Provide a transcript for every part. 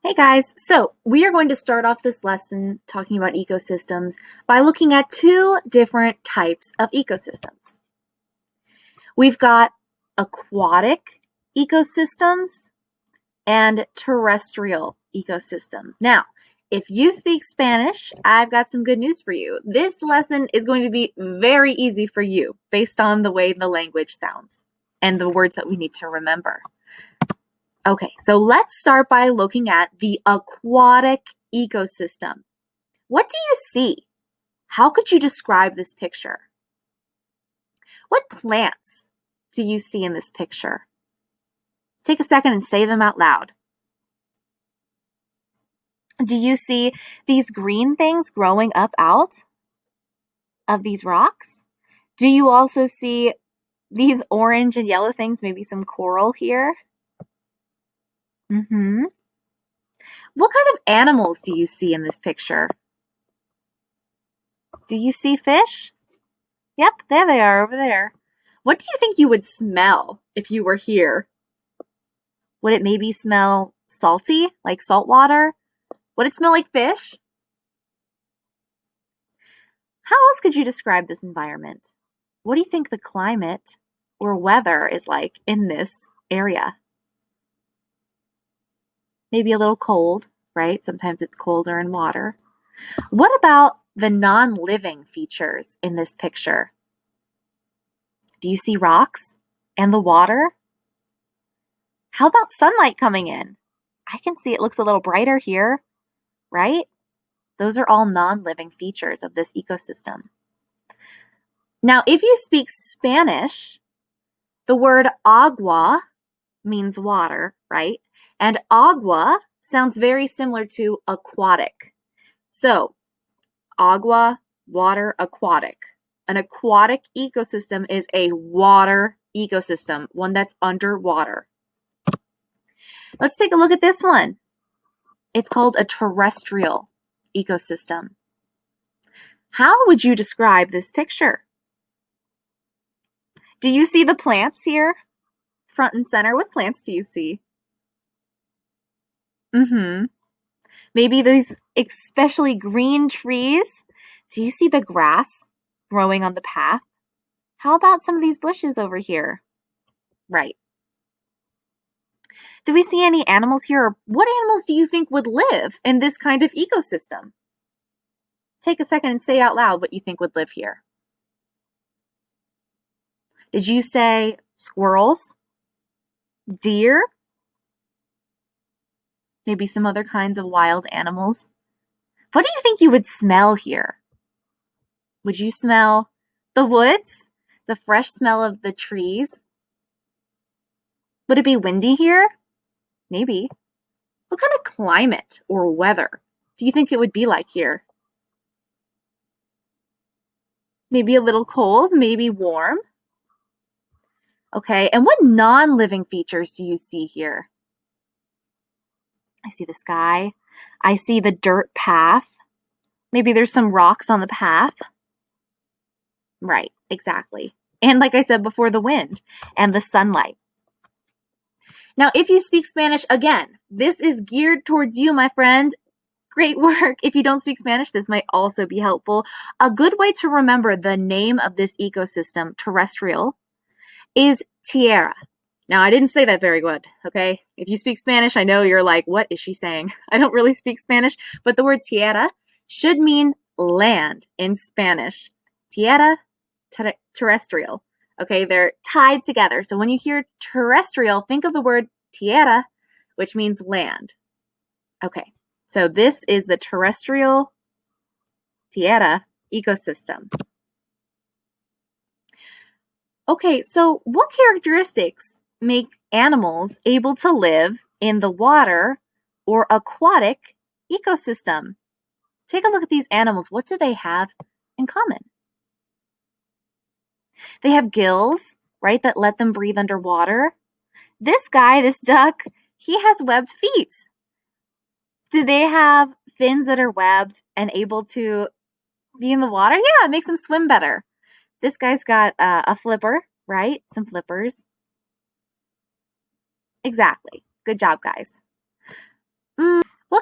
Hey guys, so we are going to start off this lesson talking about ecosystems by looking at two different types of ecosystems. We've got aquatic ecosystems and terrestrial ecosystems. Now, if you speak Spanish, I've got some good news for you. This lesson is going to be very easy for you based on the way the language sounds and the words that we need to remember. Okay, so let's start by looking at the aquatic ecosystem. What do you see? How could you describe this picture? What plants do you see in this picture? Take a second and say them out loud. Do you see these green things growing up out of these rocks? Do you also see these orange and yellow things, maybe some coral here? What kind of animals do you see in this picture? Do you see fish? Yep, there they are over there. What do you think you would smell if you were here? Would it maybe smell salty, like salt water? Would it smell like fish? How else could you describe this environment? What do you think the climate or weather is like in this area? Maybe a little cold, right? Sometimes it's colder in water. What about the non-living features in this picture? Do you see rocks and the water? How about sunlight coming in? I can see it looks a little brighter here, right? Those are all non-living features of this ecosystem. Now, if you speak Spanish, the word agua means water, right? And agua sounds very similar to aquatic. So, agua, water, aquatic. An aquatic ecosystem is a water ecosystem, one that's underwater. Let's take a look at this one. It's called a terrestrial ecosystem. How would you describe this picture? Do you see the plants here? Front and center, what plants do you see? Maybe these especially green trees. Do you see the grass growing on the path? How about some of these bushes over here? Right. Do we see any animals here? Or what animals do you think would live in this kind of ecosystem? Take a second and say out loud what you think would live here. Did you say squirrels? Deer? Maybe some other kinds of wild animals? What do you think you would smell here? Would you smell the woods? The fresh smell of the trees? Would it be windy here? Maybe. What kind of climate or weather do you think it would be like here? Maybe a little cold, maybe warm. Okay, and what non-living features do you see here? I see the sky. I see the dirt path. Maybe there's some rocks on the path. Right, exactly. And like I said before, the wind and the sunlight. Now, if you speak Spanish, again, this is geared towards you, my friend. Great work. If you don't speak Spanish, this might also be helpful. A good way to remember the name of this ecosystem, terrestrial, is tierra. Now, I didn't say that very good, okay? If you speak Spanish, I know you're like, what is she saying? I don't really speak Spanish, but the word tierra should mean land in Spanish. Tierra, terrestrial. Okay, they're tied together. So when you hear terrestrial, think of the word tierra, which means land. Okay, so this is the terrestrial tierra ecosystem. Okay, so what characteristics make animals able to live in the water or aquatic ecosystem? Take a look at these animals. What do they have in common? They have gills, right, that let them breathe underwater. This guy, this duck, he has webbed feet. Do they have fins that are webbed and able to be in the water? Yeah, it makes them swim better. This guy's got a flipper, right? Some flippers. Exactly. Good job, guys.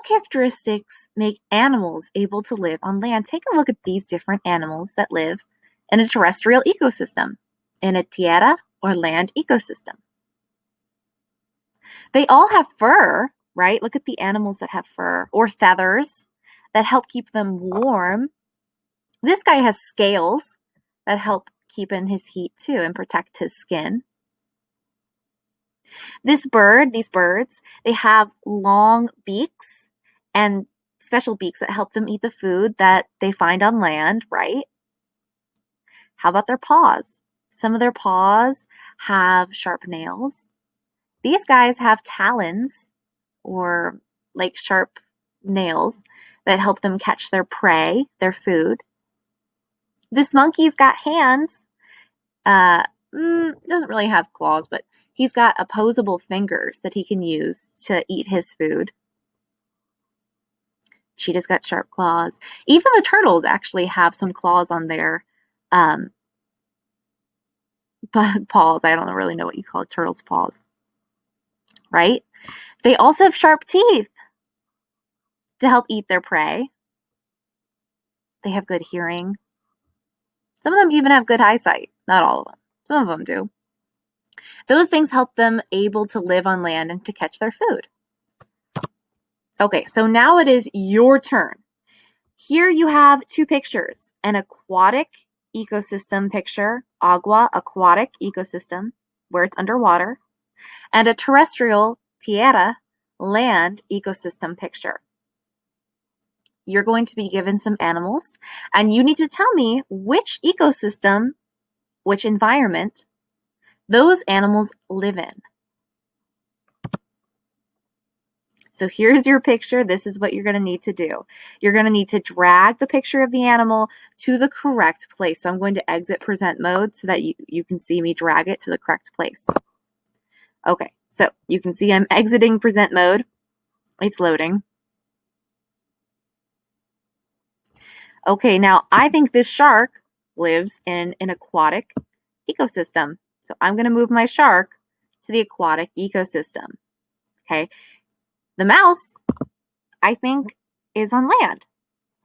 What characteristics make animals able to live on land? Take a look at these different animals that live in a terrestrial ecosystem, in a tierra or land ecosystem. They all have fur, right? Look at the animals that have fur or feathers that help keep them warm. This guy has scales that help keep in his heat too and protect his skin. These birds, they have long beaks and special beaks that help them eat the food that they find on land, right? How about their paws? Some of their paws have sharp nails. These guys have talons or like sharp nails that help them catch their prey, their food. This monkey's got hands. Doesn't really have claws, but he's got opposable fingers that he can use to eat his food. Cheetah's got sharp claws. Even the turtles actually have some claws on their paws. I don't really know what you call a turtle's paws, right? They also have sharp teeth to help eat their prey. They have good hearing. Some of them even have good eyesight. Not all of them. Some of them do. Those things help them able to live on land and to catch their food. Okay, so now it is your turn. Here you have two pictures, an aquatic ecosystem picture, aquatic ecosystem, where it's underwater, and a terrestrial, tierra, land ecosystem picture. You're going to be given some animals, and you need to tell me which ecosystem, which environment those animals live in. So here's your picture. This is what you're going to need to do. You're going to need to drag the picture of the animal to the correct place. So I'm going to exit present mode so that you can see me drag it to the correct place. Okay, so you can see I'm exiting present mode. It's loading. Okay, now I think this shark lives in an aquatic ecosystem. So I'm going to move my shark to the aquatic ecosystem. Okay. The mouse, I think, is on land.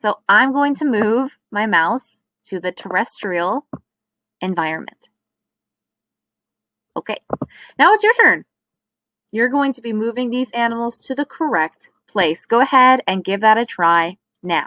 So I'm going to move my mouse to the terrestrial environment. Okay, now it's your turn. You're going to be moving these animals to the correct place. Go ahead and give that a try now.